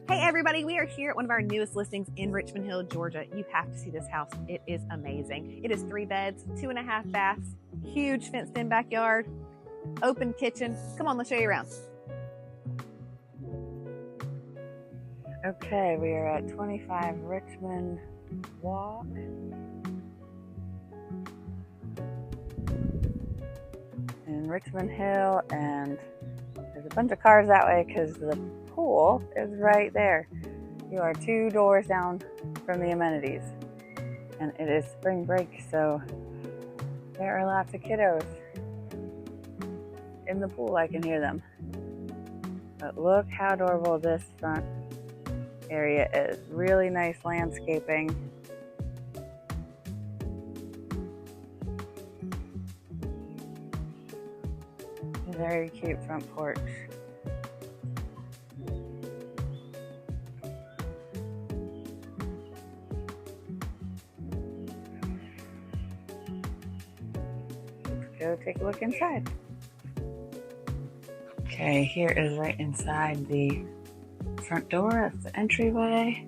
Hey everybody, we are here at one of our newest listings in Richmond Hill, Georgia. You have to see this house. It is amazing. It is 3 beds, 2.5 baths, huge fenced in backyard, open kitchen. Come on, let's show you around. Okay, we are at 25 Richmond Walk. In Richmond Hill, and there's a bunch of cars that way because the pool is right there. You are 2 doors down from the amenities, and it is spring break, so there are lots of kiddos in the pool. I can hear them. But look how adorable this front area is. Really nice landscaping. Very cute front porch. Let's go take a look inside. Okay, here is right inside the front door. That's the entryway.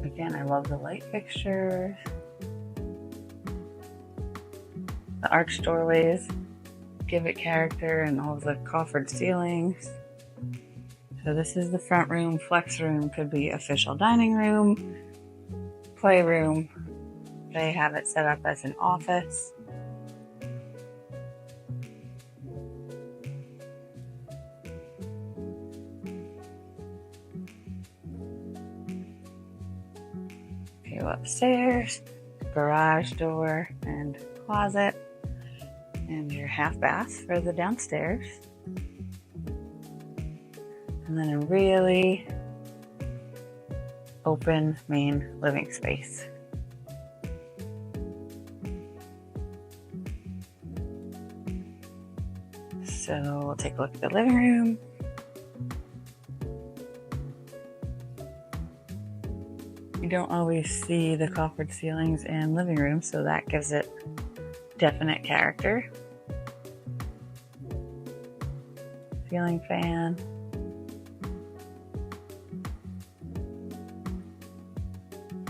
Again, I love the light fixtures. The arched doorways give it character, and all of the coffered ceilings. So this is the front room. Flex room could be official dining room, playroom. They have it set up as an office. View upstairs, garage door and closet. And your half bath for the downstairs. And then a really open main living space. So we'll take a look at the living room. You don't always see the coffered ceilings in living rooms, so that gives it definite character. Ceiling fan.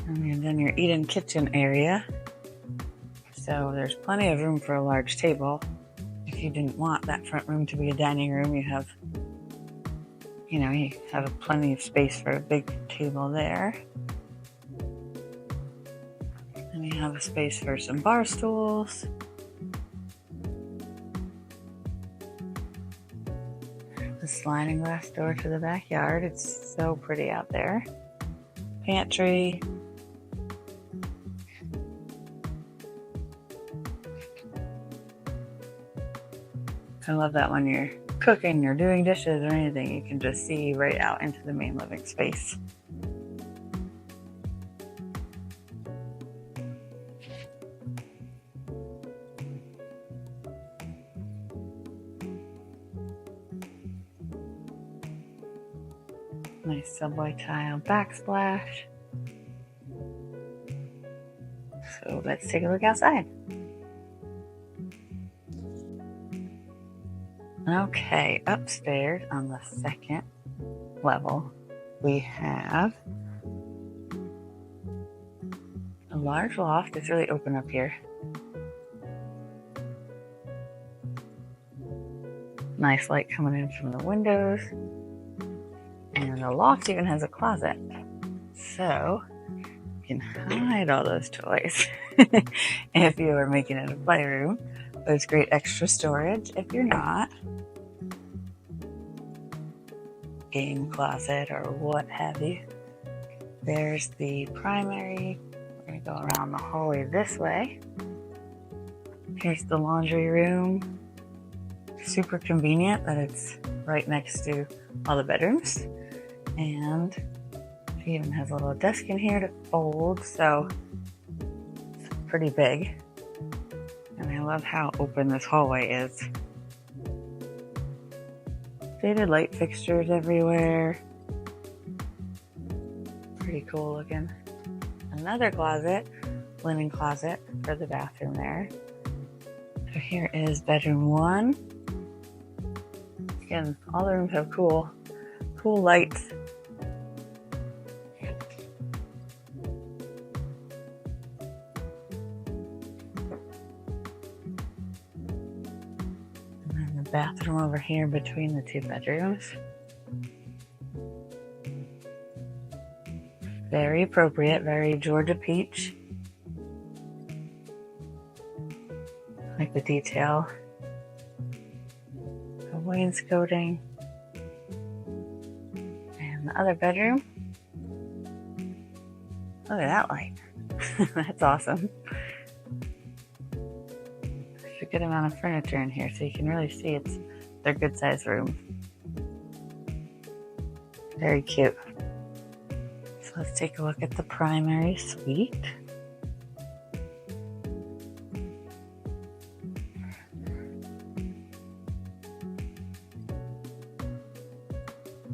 And then your eat-in kitchen area. So there's plenty of room for a large table. If you didn't want that front room to be a dining room, you have plenty of space for a big table there. And you have a space for some bar stools. The sliding glass door to the backyard. It's so pretty out there. Pantry. I love that when you're cooking or doing dishes or anything, you can just see right out into the main living space. Nice subway tile backsplash. So let's take a look outside. Okay, upstairs on the second level, we have a large loft. It's really open up here. Nice light coming in from the windows. And the loft even has a closet. So you can hide all those toys if you are making it a playroom. But it's great extra storage if you're not. Game closet or what have you. There's the primary. We're going to go around the hallway this way. Here's the laundry room. Super convenient that it's right next to all the bedrooms. And it even has a little desk in here to fold, so it's pretty big. And I love how open this hallway is. Faded light fixtures everywhere. Pretty cool looking. Another closet, linen closet for the bathroom there. So here is bedroom 1. Again, all the rooms have cool lights. And then the bathroom over here between the two bedrooms. Very appropriate, very Georgia peach. Like the detail. The wainscoting. And the other bedroom. Look at that light. That's awesome. There's a good amount of furniture in here, so you can really see they're good sized rooms. Very cute. So let's take a look at the primary suite.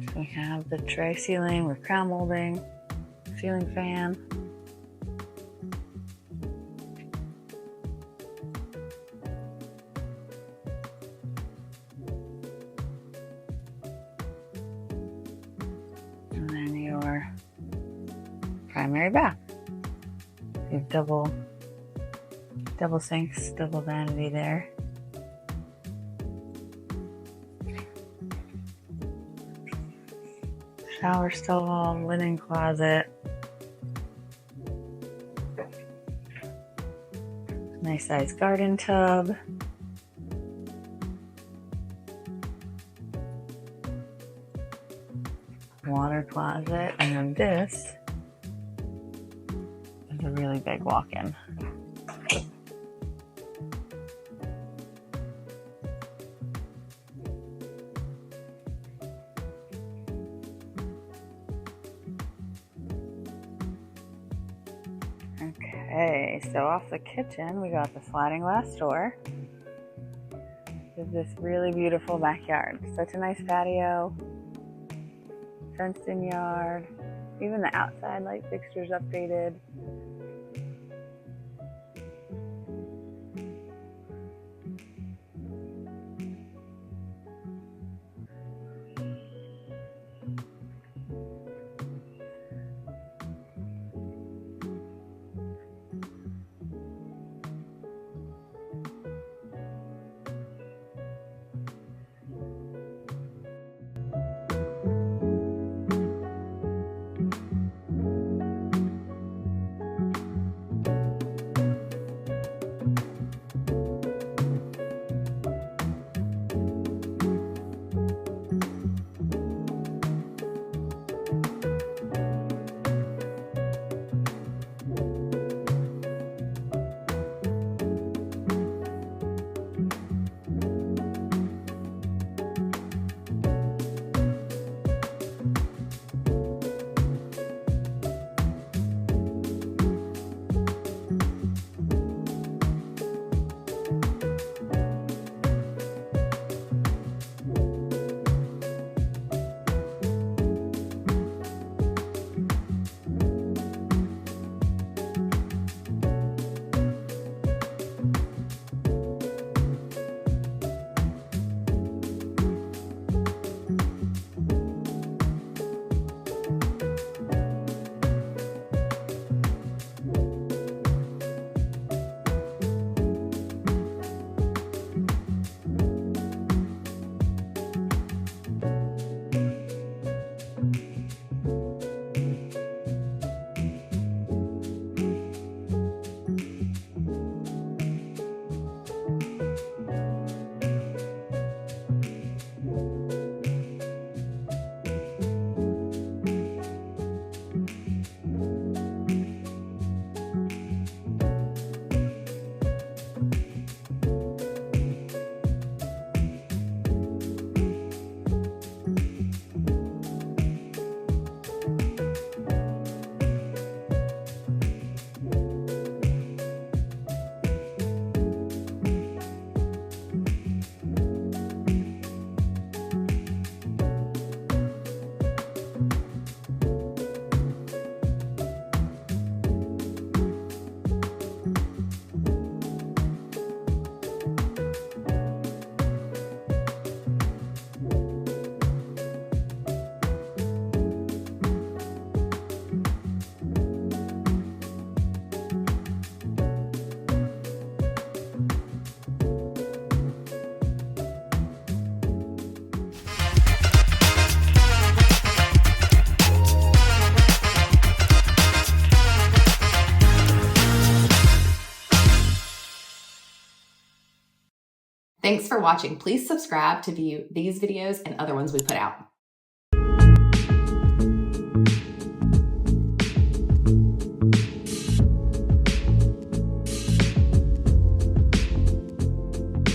So we have the tray ceiling with crown molding, ceiling fan. And then your primary bath. You have double sinks, double vanity there. Shower stall, linen closet. Nice sized garden tub. Water closet, and then this is a really big walk-in. Okay, so off the kitchen, we got the sliding glass door. There's this really beautiful backyard. Such a nice patio, fenced in yard, even the outside light fixtures updated. Thanks for watching. Please subscribe to view these videos and other ones we put out.